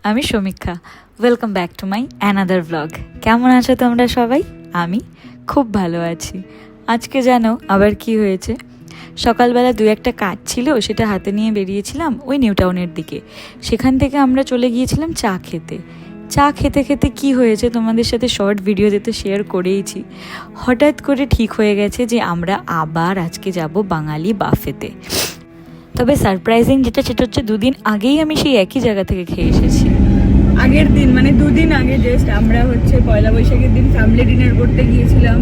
আমি সমীক্ষা। Welcome back to my another blog. কেমন আছো তোমরা সবাই? আমি খুব ভালো আছি। আজকে জানো আবার কি হয়েছে? সকালবেলা দু একটা কাজ ছিল, সেটা হাতে নিয়ে বেরিয়েছিলাম ওই নিউ টাউনের দিকে। সেখান থেকে আমরা চলে গিয়েছিলাম চা খেতে। চা খেতে খেতে কি হয়েছে তোমাদের সাথে শর্ট ভিডিওতে তো শেয়ার করেইছি। হঠাৎ করে ঠিক হয়ে গেছে যে আমরা আবার আজকে যাব বাঙালি বাফেতে। তবে সারপ্রাইজিং যেটা, সেটা হচ্ছে দুদিন আগেই আমি সেই একই জায়গা থেকে খেয়ে এসেছি। আগের দিন মানে দুদিন আগে জাস্ট আমরা হচ্ছে পয়লা বৈশাখের দিন ফ্যামিলি ডিনার করতে গিয়েছিলাম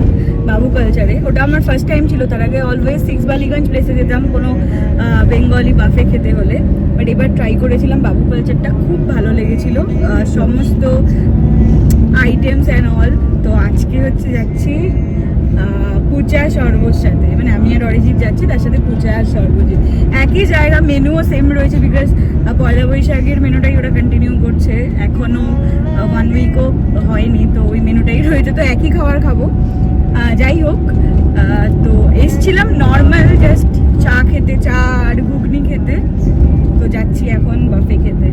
বাবু কালচারে। ওটা আমার ফার্স্ট টাইম ছিল। তার আগে অলওয়েজ সিক্স বালিগঞ্জ প্লেসে যেতাম কোনো বেঙ্গলি বাফে খেতে হলে, বাট এবার ট্রাই করেছিলাম বাবু কালচারটা, খুব ভালো লেগেছিল সমস্ত আইটেমস অ্যান্ড অল। তো আজকে হচ্ছে যাচ্ছি পূজা সর্বর সাথে, মানে আমি আর অরিজিৎ যাচ্ছি, তার সাথে পূজা আর সর্বজিৎ। একই জায়গা, মেনুও সেম রয়েছে, বিকজ পয়লা বৈশাখের মেনুটাই ওরা কন্টিনিউ করছে, এখনো 1 উইকও হয়নি, তো ওই মেনুটাই রয়েছে, তো একই খাবার খাবো। যাই হোক, তো এসছিলাম নর্মাল জাস্ট চা খেতে, চা আর ঘুগনি খেতে। তো যাচ্ছি এখন বাফে খেতে।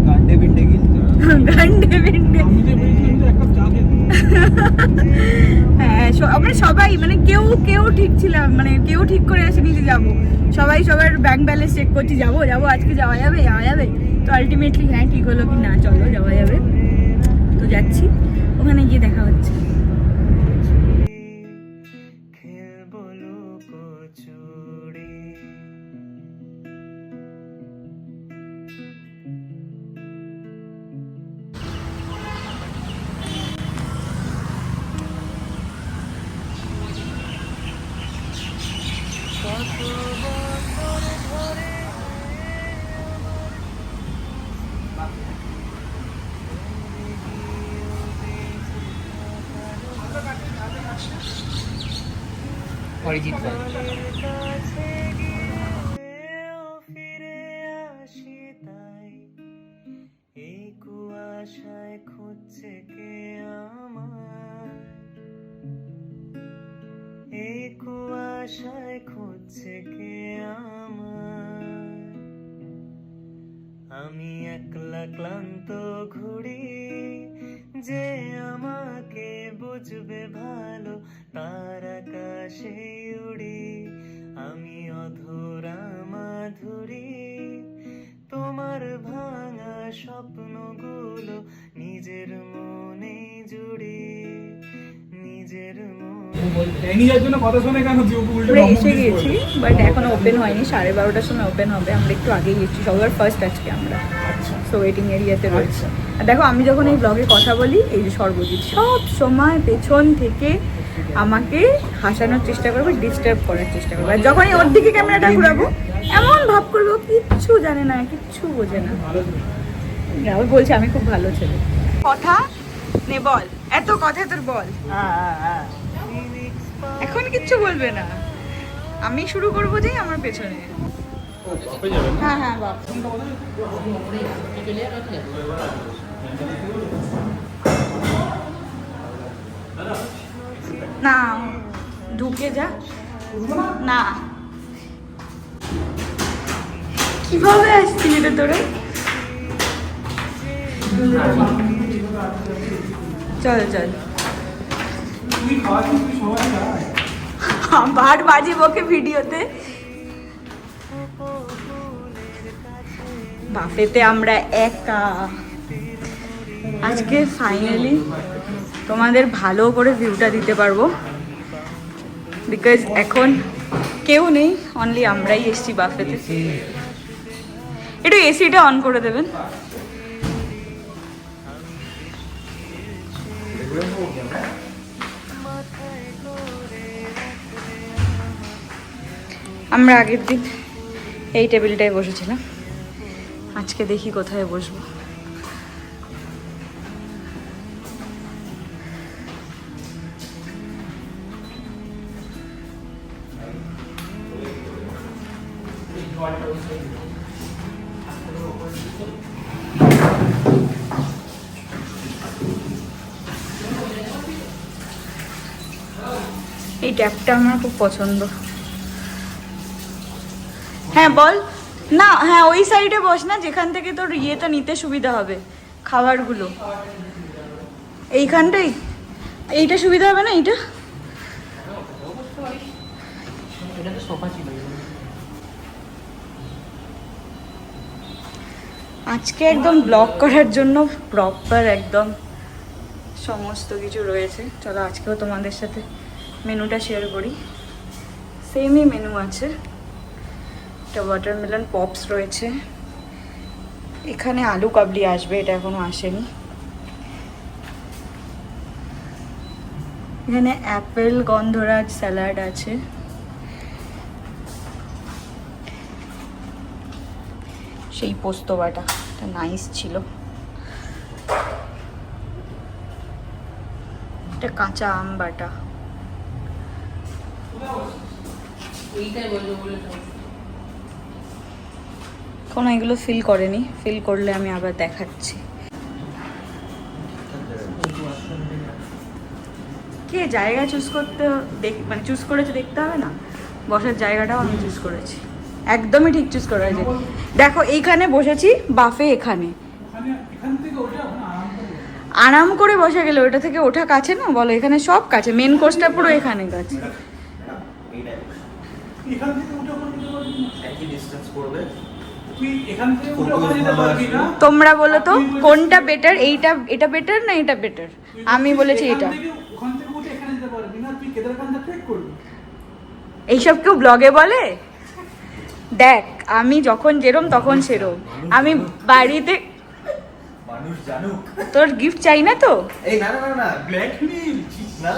গান্ডে বিন্ডে কিন্তু গান্ডে বিন্ডে হ্যাঁ, আমরা সবাই মানে কেউ ঠিক ছিলাম, মানে কেউ ঠিক করে আসেনি যে যাবো। সবাই সবার ব্যাংক ব্যালেন্স চেক করছি, যাবো আজকে যাওয়া যাবে। তো আলটিমেটলি হ্যাঁ ঠিক হলো কি না, চলো যাওয়া যাবে। তো যাচ্ছি, ওখানে গিয়ে দেখা হচ্ছে। অরিজিৎ খুঁজছে কে আমার, এই কুয়াশায় খুঁজছে কে আমার। আমি একলা ক্লান্ত ঘুরি, যে আমাকে বুঝবে ভালো, তার আকাশে উড়ি। আমি অধরা মাধুরী, তোমার ভাঙা স্বপ্নগুলো নিজের মনে জুড়ি, নিজের আমরা এসে গেছি, বাট এখনো ওপেন হয়নি। 12:30টার সময় ওপেন হবে। আমরা একটু আগেই গেছি, সবার ফার্স্ট আজকে আমরা। সো ওয়েটিং এরিয়াতে রয়েছে। আর দেখো, আমি যখন এই ব্লগে কথা বলি, এই যে সর্বজিৎ সব সময় পেছন থেকে আমাকে হাসানোর চেষ্টা করবো, ডিস্টার্ব করার চেষ্টা করবো। আর যখনই ওর দিকে ক্যামেরাটা ঘুরাবো, এমন ভাব করবো কিচ্ছু জানে না, কিচ্ছু বোঝে না। ও বলছে আমি খুব ভালো ছেলে। কথা নে বল, এত কথা তোর বল। এখন কিচ্ছু বলবে না, আমি শুরু করবো যে আমার পেছনে। হ্যাঁ হ্যাঁ বাপ, না ঢুকে যা না। কিভাবে আসছিলি রে তোরা? চল চল, বার বাজি বকে ভিডিওতে। বাফেতে আমরা একা। আজকে ফাইনালি তোমাদের ভালো করে ভিউটা দিতে পারবো, বিকজ এখন কেউ নেই, অনলি আমরাই এসছি বাফেতে। একটু এসিটা অন করে দেবেন। আমরা আগের দিন এই টেবিলটায় বসেছিলাম, আজকে দেখি কোথায় বসবো। এই ট্যাপটা আমার খুব পছন্দ। হ্যাঁ বল না, হ্যাঁ ওই সাইডে বস না, যেখান থেকে তোর ইয়েটা নিতে সুবিধা হবে। খাবারগুলো এইখানটাই, এইটা সুবিধা হবে না? এইটা এটা তো সোফা ছিল। আজকে একদম ব্লগ করার জন্য প্রপার একদম সমস্ত কিছু রয়েছে। চলো আজকেও তোমাদের সাথে মেনুটা শেয়ার করি। সেমই মেনু আছে, একটা ওয়াটারমেলন পপস রয়েছে, এখানে আলু কাবলি আসবে, এটা এখনো আসেনি। এখানে অ্যাপেল গন্ধরাজ স্যালাড আছে, সেই পোস্ত বাটা, এটা নাইস ছিল। এটা কাঁচা আম বাটা। এইটাই বলবো বলে কোনো এগুলো ফিল করেনি, ফিল করলে আমি আবার দেখাচ্ছি। কে জায়গা চুজ করতে মানে চুজ করেছে দেখতে হবে না? বসার জায়গাটাও আমি চুজ করেছি, একদমই ঠিক চুজ করা হয়েছে। দেখো এইখানে বসেছি, বাফে এখানে আরাম করে বসে গেলে ওটা থেকে ওঠা কাছে না বলো? এখানে সব কাছে, মেন কোর্সটা পুরো এখানে কাছে। তোমরা বলো তো কোনটা বেটার, এটা বেটার না এটা বেটার? আমি বলেছি এটা। এইসব কেউ ব্লগে বলে? দেখ আমি যখন যেরম তখন সেরম, আমি বাড়িতে মানুষ জানুক। তোর গিফট চাই না তো? এই না না না না ব্ল্যাক মিল না,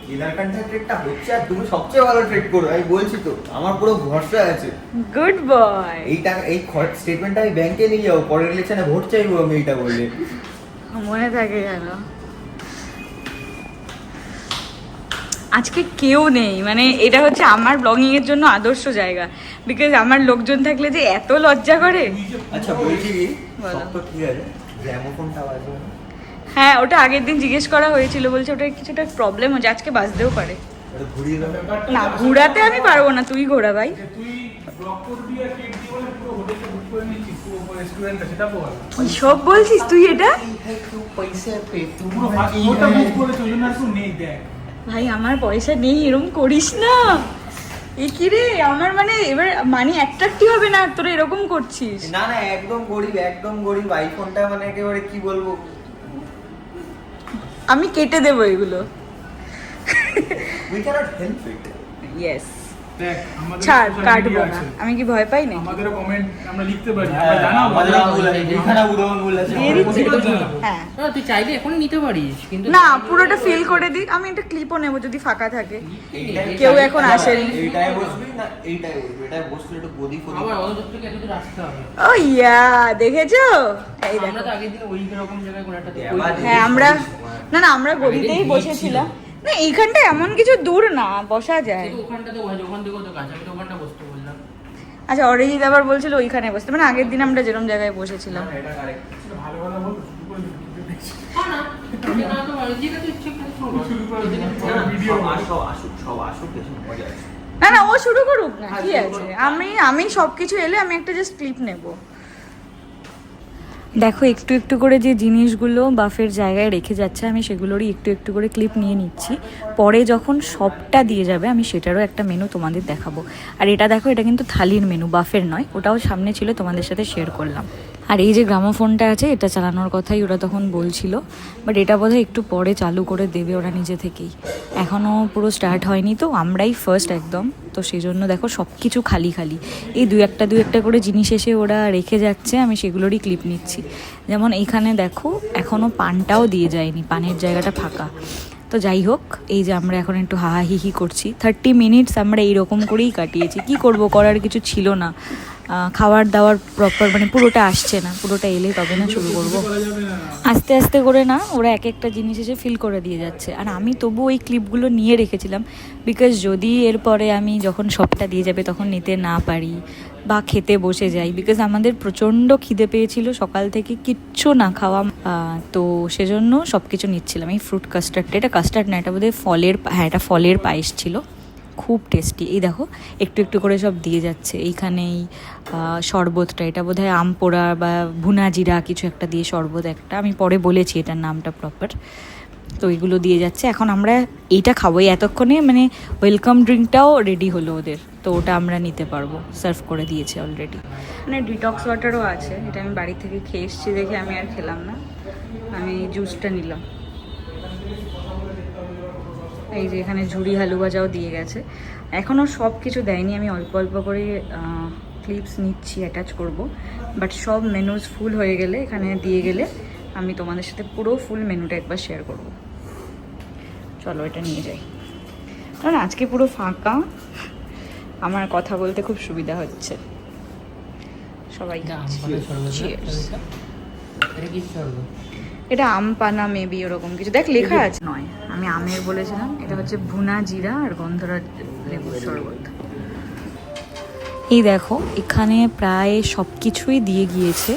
নীলাকান্থা ট্রেডটা হচ্ছে আর তুমি সবচেয়ে ভালো ট্রেড করো, আমি বলছি তো, আমার পুরো ভরসা আছে। Good boy. এই টাকা এই স্টেটমেন্টটা আমি ব্যাংকে নিয়ে যাবো, পরের ইলেকশনে ভোট চাইবো আমি এইটা বললে। মনে থাকে যেন। আজকে কেউ নেই, মানে এটা হচ্ছে আমার ব্লগিং এর জন্য আদর্শ জায়গা, বিকজ আমার লোকজন থাকলে যে এত লজ্জা করে। আচ্ছা বলছি কি, বলো। সব তো ঠিক আছে, গ্রামোফোনটা বাজবে না? হ্যাঁ ওটা আগের দিন জিজ্ঞেস করা হয়েছিল, বলছে ওটা কিছুটা প্রবলেম হচ্ছে, আজকে বাজতেও পারে। ওটা ঘুরিয়ে দাও। না ঘোরাতে আমি পারবো না, তুই ঘোরা ভাই। কি সব বলছিস তুই এটা? ভাই আমার পয়সা নেই, এরকম করিস না। এ কি রে, আমার মানে এবার মানি অ্যাট্রাক্টিভ হবে না, তোরা এরকম করছিস। না না একদম গরিব, একদম গরিব। আইফোনটা মানে একেবারে কি বলবো, আমি কেটে দেবো এগুলো। We can't help it. Yes, দেখ আমাদের ছাড় social কাটবো media না, আছে। আমি কি ভয় পাই না? আমাদেরও কমেন্ট আমরা লিখতে পারি, হ্যাঁ, আমরা জানাবো, আমাদের আমরা আঙুল আছে, যেখানে উদাহরণ আছে দিয়ে দিচ্ছি। জানাবো। হ্যাঁ না, তুই চাইলে এখন নিতে পারিস, কিন্তু না পুরোটা ফিল করে দিই, আমি একটা ক্লিপও নেবো যদি ফাঁকা থাকে। এইটাই- কেউ এখন আসেনি। এইটাই বসবি না এইটাই বসবি, এটাই বসলে একটু গদি ফদি। আবার অত দূর থেকে এত দূর আসতে হবে। ও ইয়া, দেখেছো? এই আমরা দেখো। তো আগের দিন ওই রকম জায়গায় কোনো একটা এবার হ্যাঁ আমরা, না না আমরা গলিতেই বসেছিলাম। না এইখানটা এমন কিছু দূর না, বসা যায়। ওখানটাতে বসে, ওখান থেকেও তো কাছে, আমি তো ওখানটা বসতে বললাম। আচ্ছা অরিজিৎ আবার বলছিল ওইখানে বসতে, মানে আগের দিন আমরা যেরকম জায়গায় বসেছিলাম। এটা কারেক্ট। ভালো কথা বল, শুরু করে দেখছি। না, এটা না তো যেটা তুই ইচ্ছে করে শোন। শুরু করে দিবি। না, ভিডিও সব আসুক, সব আসুক, বেশ মজা আছে। না না ও শুরু করুক না, কি আছে, আমি সবকিছু এলে আমি একটা জাস্ট ক্লিপ নেব। দেখো একটু একটু করে যে জিনিসগুলো বাফের জায়গায় রেখে যাচ্ছে, আমি সেগুলোরই একটু একটু করে ক্লিপ নিয়ে নিচ্ছি। পরে যখন সবটা দিয়ে যাবে আমি সেটারও একটা মেনু তোমাদের দেখাবো। আর এটা দেখো, এটা কিন্তু থালির মেনু, বাফের নয়, ওটাও সামনে ছিল, তোমাদের সাথে শেয়ার করলাম। আর এই যে গ্রামোফোনটা আছে, এটা চালানোর কথাই ওরা তখন বলছিল, বাট এটা বোধহয় একটু পরে চালু করে দেবে ওরা নিজে থেকেই, এখনও পুরো স্টার্ট হয়নি তো, আমরাই ফার্স্ট একদম, তো সেই জন্য দেখো সব কিছু খালি খালি। এই দু একটা করে জিনিস এসে ওরা রেখে যাচ্ছে, আমি সেগুলোরই ক্লিপ নিচ্ছি। যেমন এইখানে দেখো এখনও পানটাও দিয়ে যায়নি, পানের জায়গাটা ফাঁকা। তো যাই হোক, এই যে আমরা এখন একটু হাহাহিহি করছি, 30 মিনিটস আমরা এইরকম করেই কাটিয়েছি। কি করব, করার কিছু ছিল না। খাবার দাওয়ার প্রপার মানে পুরোটা আসছে না, পুরোটা এলে তবে না শুরু করবো। আস্তে আস্তে করে না ওরা এক একটা জিনিস এসে ফিল করে দিয়ে যাচ্ছে, আর আমি তবু ওই ক্লিপগুলো নিয়ে রেখেছিলাম, বিকজ যদি এরপরে আমি যখন সবটা দিয়ে যাবে তখন নিতে না পারি বা খেতে বসে যাই, বিকজ আমাদের প্রচণ্ড খিদে পেয়েছিল সকাল থেকে, কিচ্ছু না খাওয়া, তো সেজন্য সব কিছু নিচ্ছিলাম। এই ফ্রুট কাস্টার্ডটা, এটা কাস্টার্ড না, এটা বোধহয় ফলের, হ্যাঁ এটা ফলের পায়েস ছিল, খুব টেস্টি। এই দেখো একটু একটু করে সব দিয়ে যাচ্ছে। এইখানেই শরবতটা, এটা বোধহয় আম পোড়া বা ভুনা জিরা কিছু একটা দিয়ে শরবত একটা, আমি পরে বলেছি এটার নামটা প্রপার। তো এইগুলো দিয়ে যাচ্ছে। এখন আমরা এইটা খাবো, এই এতক্ষণে মানে ওয়েলকাম ড্রিঙ্কটাও রেডি হলো ওদের, তো ওটা আমরা নিতে পারবো, সার্ভ করে দিয়েছে অলরেডি। মানে ডিটক্স ওয়াটারও আছে, এটা আমি বাড়ি থেকে খেয়ে এসেছি দেখে আমি আর খেলাম না, আমি জুসটা নিলাম। এই যে এখানে ঝুড়ি আলু ভাজাও দিয়ে গেছে, এখনও সব কিছু দেয়নি, আমি অল্প অল্প করে ক্লিপস নিচ্ছি, অ্যাটাচ করব। বাট সব মেনুজ ফুল হয়ে গেলে, এখানে দিয়ে গেলে আমি তোমাদের সাথে পুরো ফুল মেনুটা একবার শেয়ার করব। চলো এটা নিয়ে যাই, কারণ আজকে পুরো ফাঁকা, আমার কথা বলতে খুব সুবিধা হচ্ছে। সবাই এটা আম পানা মেবি ওরকম কিছু, দেখ লেখা আছে। নয়, আমি আমের বলেছিলাম, এটা হচ্ছে ভুনা জিরা আর গন্ধরাজ লেবুর শরবত। এই দেখো এখানে প্রায় সব কিছুই দিয়ে গিয়েছে,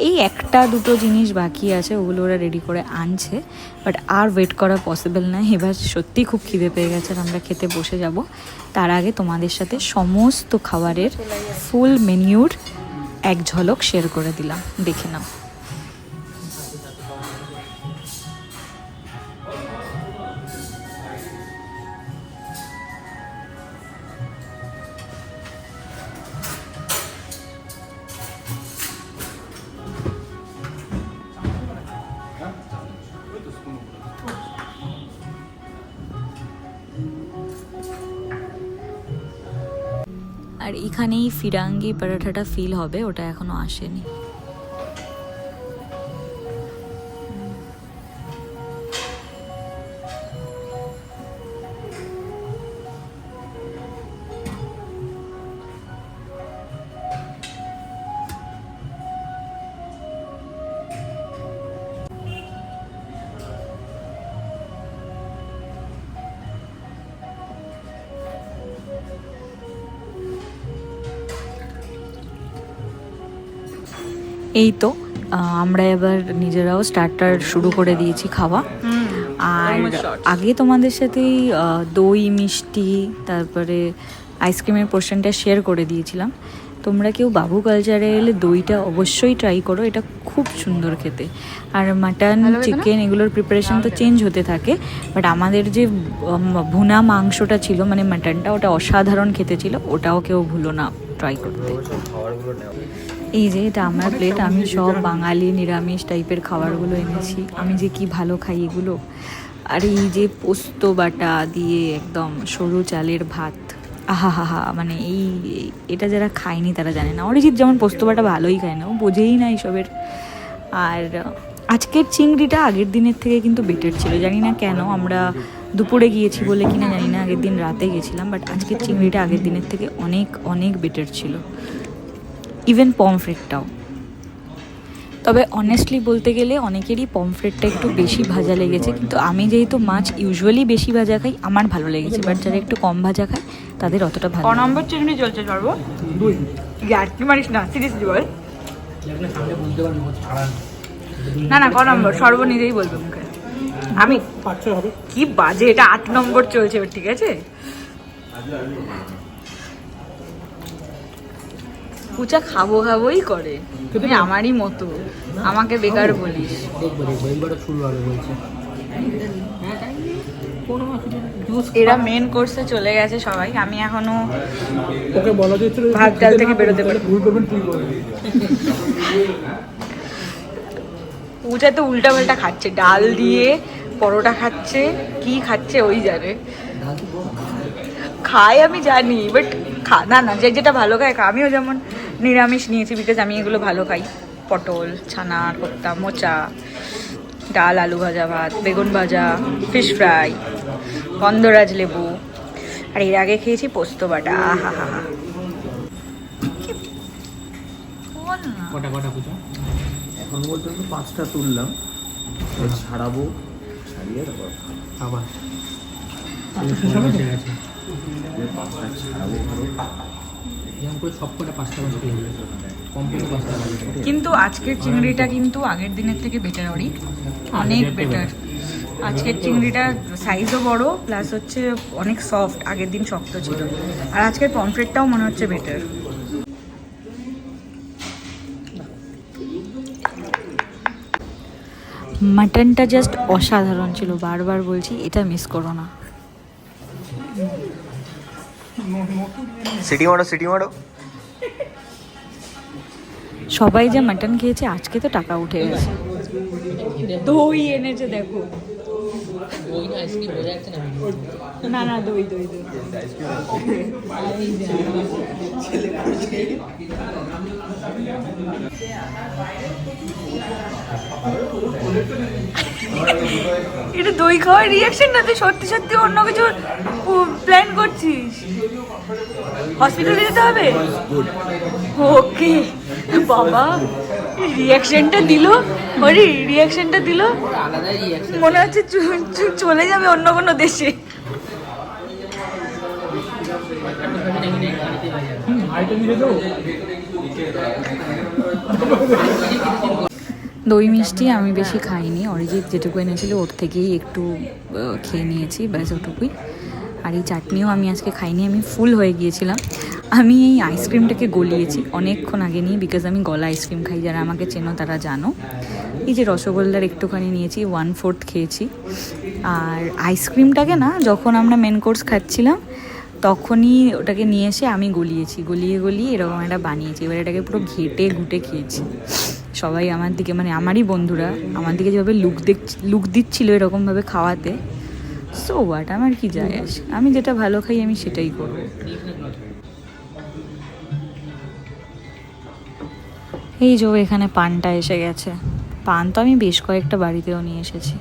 এই একটা দুটো জিনিস বাকি আছে, ওগুলো ওরা রেডি করে আনছে, বাট আর ওয়েট করা পসিবল না। এবার সত্যিই খুব খিদে পেয়ে গেছে, আর আমরা খেতে বসে যাব। তার আগে তোমাদের সাথে সমস্ত খাবারের ফুল মেনিউর এক ঝলক শেয়ার করে দিলাম, দেখে নাও। আর এখানেই ফিরাঙ্গি পরাঠাটা ফিল হবে, ওটা এখনো আসেনি। এই তো আমরা এবার নিজেরাও স্টার্টার শুরু করে দিয়েছি খাওয়া। আর আগে তোমাদের সাথেই দই মিষ্টি তারপরে আইসক্রিমের পোর্শনটা শেয়ার করে দিয়েছিলাম। তোমরা কেউ বাবু কালচারে এলে দইটা অবশ্যই ট্রাই করো, এটা খুব সুন্দর খেতে। আর মাটন চিকেন এগুলোর প্রিপারেশন তো চেঞ্জ হতে থাকে, বাট আমাদের যে ভুনা মাংসটা ছিল মানে মাটনটা, ওটা অসাধারণ খেতে ছিল, ওটাও কেউ ভুলো না ট্রাই করতে। এই যে এটা আমার প্লেট, আমি সব বাঙালি নিরামিষ টাইপের খাবারগুলো এনেছি, আমি যে কি ভালো খাই এগুলো। আর এই যে পোস্ত বাটা দিয়ে একদম সরু চালের ভাত, আহা হা হা, মানে এটা যারা খায়নি তারা জানে না। অরিজিৎ যেমন পোস্ত বাটা ভালোই খায় না, ও বোঝেই না এইসবের। আর আজকের চিংড়িটা আগের দিনের থেকে কিন্তু বেটার ছিল, জানি না কেন, আমরা দুপুরে গিয়েছি বলে কিনা জানি না, আগের দিন রাতে গেছিলাম, বাট আজকের চিংড়িটা আগের দিনের থেকে অনেক অনেক বেটার ছিল, ইভেন পমফ্রেটটাও। তবে অনেস্টলি বলতে গেলে অনেকেরই পমফ্রেটটা একটু বেশি ভাজা লেগেছে, কিন্তু আমি যেহেতু মাছ ইউজুয়ালি বেশি ভাজা খাই, আমার ভালো লেগেছে, বাট যারা একটু কম ভাজা খায় তাদের অতটা ভালো। 9 নম্বর চিংড়ি চলছে সর্ব, কি মারিস না, সিরিয়াসলি বল। না না, 9 নম্বর সর্ব নিজেই বলবে মুখে, আমি কি বাজে, এটা 8 নম্বর চলছে, ঠিক আছে। পুচা খাবো খাবোই করে, তুমি আমারই মতো, আমাকে বেকার বলিস। এরা মেন কোর্সে চলে গেছে সবাই, আমি এখনো ওকে বলা যাচ্ছিল ভাত ডাল থেকে বেরোতে পারি। ভুল করবেন তুই করবি। পুচা তো উল্টা পাল্টা খাচ্ছে, ডাল দিয়ে পরোটা খাচ্ছে, কি খাচ্ছে ওই জানে, খায় আমি জানি, বাট না না, যে যেটা ভালো খায়। আমিও যেমন নিরামিষ নিয়েছি বিকজ আমি এগুলো ভালো খাই, পটল ছানা কোপ্তা মোচা, ডাল আলু ভাজা ভাত, বেগুন ভাজা, ফিশ ফ্রাই, গন্ধরাজ লেবু, আর এর আগে খেয়েছি পোস্ত বাটা, আহা হা হা। এখন পর্যন্ত 5টা তুললাম, ছাড়াবো, ছাড়িয়ে তারপর আবার 5টা ছাড়াবো ধরো। কিন্তু আজকের চিংড়িটা কিন্তু আগের দিনের থেকে বেটার, অনেক বেটার। আজকের চিংড়িটা সাইজও বড়, প্লাস হচ্ছে অনেক সফট, আগের দিন শক্ত ছিল। আর আজকের পমফ্রেটটাও মনে হচ্ছে বেটার। মাটনটা জাস্ট অসাধারণ ছিল, বারবার বলছি এটা মিস করো না। সিটি মারো, সিটি মারো। সবাই যে মাটন খেয়েছে আজকে তো টাকা উঠে গেছে। দই এনেছে দেখো। ওই না আইসক্রিম বোঝা যাচ্ছে না না না, দই দই দই। এটা দই খাওয়ার রিয়াকশন না, তুই সত্যি সত্যি অন্য কিছু প্ল্যান করছিস? হসপিটালে যেতে হবে? ওকে বাবা, রিয়াকশনটা দিল, হরি রিয়াকশনটা দিল, আলাদাই রিয়াকশন। মনে হচ্ছে চলে যাবে অন্য কোনো দেশে। আইটেম দিয়ে দেবো। দই মিষ্টি আমি বেশি খাইনি, অরিজিৎ যেটুকু এনেছিল ওর থেকেই একটু খেয়ে নিয়েছি, ব্যাস ওটুকুই। আর এই চাটনিও আমি আজকে খাইনি, আমি ফুল হয়ে গিয়েছিলাম। আমি এই আইসক্রিমটাকে গলিয়েছি অনেকক্ষণ আগে নিয়ে, বিকজ আমি গলা আইসক্রিম খাই, যারা আমাকে চেনো তারা জানো। এই যে রসগোল্লার একটুখানি নিয়েছি, 1/4 খেয়েছি। আর আইসক্রিমটাকে না, যখন আমরা মেন কোর্স খাচ্ছিলাম তখনই ওটাকে নিয়ে এসে আমি গলিয়েছি, গলিয়ে গলিয়ে এরকম একটা বানিয়েছি। এবার এটাকে পুরো ঘেটে ঘুটে খেয়েছি। সবাই আমার দিকে, মানে আমারই বন্ধুরা আমার দিকে যেভাবে লুক দিচ্ছিল এরকমভাবে খাওয়াতে, সো হোয়াট, আমার কি যায় আসে, আমি যেটা ভালো খাই আমি সেটাই করব। এই যে এখানে পানটা এসে গেছে, পান তো আমি বেশ কয়েকটা বাড়িতেও নিয়ে এসেছি।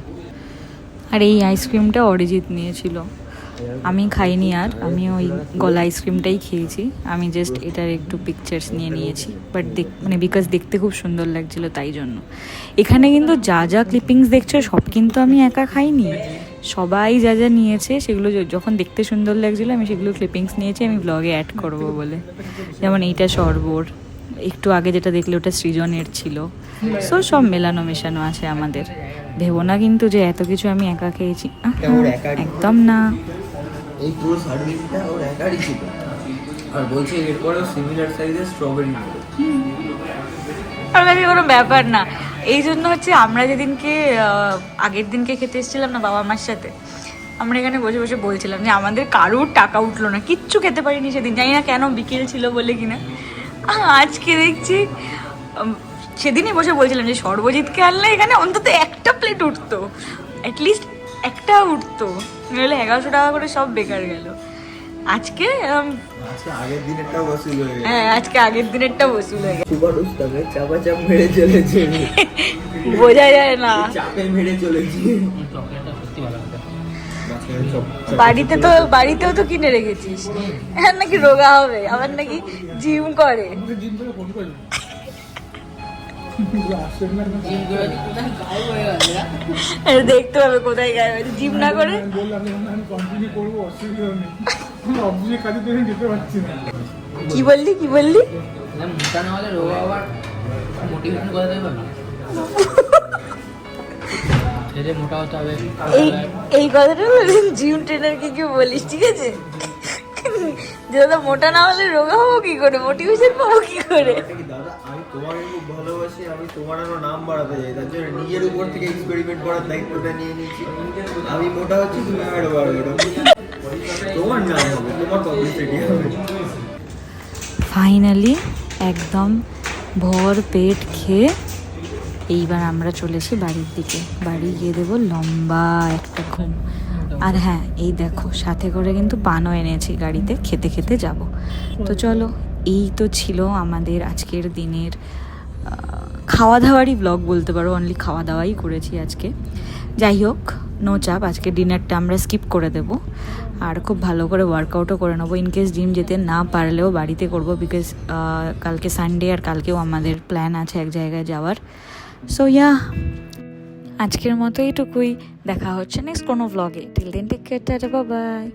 আর এই আইসক্রিমটা অরিজিৎ নিয়েছিল, আমি খাইনি। আর আমি ওই গলা আইসক্রিমটাই খেয়েছি, আমি জাস্ট এটার একটু পিকচার্স নিয়ে নিয়েছি, বাট মানে বিকজ দেখতে খুব সুন্দর লাগছিল তাই জন্য। এখানে কিন্তু যা যা ক্লিপিংস দেখছো সব কিন্তু আমি একা খাইনি, সবাই যা যা নিয়েছে সেগুলো যখন দেখতে সুন্দর লাগছিলো আমি সেগুলো ক্লিপিংস নিয়েছি, আমি ব্লগে অ্যাড করবো বলে। যেমন এইটা সরবর, একটু আগে যেটা দেখলে ওটা সৃজনের ছিল। সো সব মেলানো মেশানো আছে আমাদের, ভেবো না কিন্তু যে এত কিছু আমি একা খেয়েছি, একদম না। এই পুরো সার্ভিসটা ওর একারই ছিল। আর বলছে এরপরেও সিমিলার সাইজের স্ট্রবেরি নেবে। আর আমি কোনো ব্যাপার না, এই জন্য হচ্ছে আমরা যেদিনকে আগের দিনকে খেতে এসেছিলাম না বাবা মার সাথে, আমরা এখানে বসে বসে বলছিলাম যে আমাদের কারোর টাকা উঠলো না, কিচ্ছু খেতে পারিনি সেদিন, জানি না কেন, বিকেল ছিল বলে কিনা। আজকে দেখছি, সেদিনই বসে বলছিলাম যে সর্বজিৎকে আনলে এখানে অন্তত একটা প্লেট উঠতো, অ্যাটলিস্ট একটা উঠতো, নাহলে 1100 টাকা করে সব বেকার গেল। আজকে আগের দিনেরটাও বসুল হয়ে গেছে। হ্যাঁ, আজকে আগের দিনেরটা বসুল হয়ে গেছে। সুপার উস্তাবে চাপাচাপ মেরে চলেছে, বোঝা যায় না। চাপে মেরে চলেছে। চকলেটটা সত্যি ভালো লাগে। বাড়িতেও তো কিনে রেখেছিস, হ্যাঁ, নাকি রোগা হবে আবার, নাকি জিম করে? জিম করে ফোন করবি। আসছেন না জিম করে কোথায় গায়েব হয়ে গেল না? দেখতে হবে কোথায় গায়ে, জিম না করে। বললাম যখন আমি কন্টিনিউ করবো, অসুবিধা নেই, অফিসের কাজে তো আমি যেতে পারছি না। কি বললি? না, মোটা না হলে রোগ আবার মোটিভেশন কোথা থেকে পাবি? খেলে মোটা হতে হবে। এই কথাটা জিম ট্রেনারকে কি বলিস, ঠিক আছে? যে দাদা মোটা না হলে রোগা হবো কি করে, মোটিভেশন পাবো কি করে? দাদা আমি তোমাকে খুব ভালোবাসি, আমি তোমার আরো নাম বাড়াতে চাই, তার জন্য নিজের উপর থেকে এক্সপেরিমেন্ট করার দায়িত্বটা নিয়ে নিচ্ছি। আমি মোটা হচ্ছি, তুমি আরো বাড়বে, তোমার নাম হবে, তোমার পাবলিসিটি হবে। ফাইনালি একদম ভর পেট খেয়ে এইবার আমরা চলেছি বাড়ির দিকে, বাড়ি গিয়ে দেবো লম্বা একটা ঘুম। আর হ্যাঁ, এই দেখো সাথে করে কিন্তু পানও এনেছি, গাড়িতে খেতে খেতে যাব। তো চলো, এই তো ছিল আমাদের আজকের দিনের খাওয়া দাওয়ারই ব্লগ বলতে পারো, অনলি খাওয়া দাওয়াই করেছি আজকে। যাই হোক, নো চাপ, আজকে ডিনারটা আমরা স্কিপ করে দেব, আর খুব ভালো করে ওয়ার্কআউটও করে নেবো। ইনকেস জিম যেতে না পারলেও বাড়িতে করব, বিকজ কালকে সানডে, আর কালকেও আমাদের প্ল্যান আছে এক জায়গায় যাওয়ার। সো ইয়া, আজকের মতো এইটুকুই, দেখা হচ্ছে নেক্সট কোনো ভ্লগে। Till then take care, tata, bye by.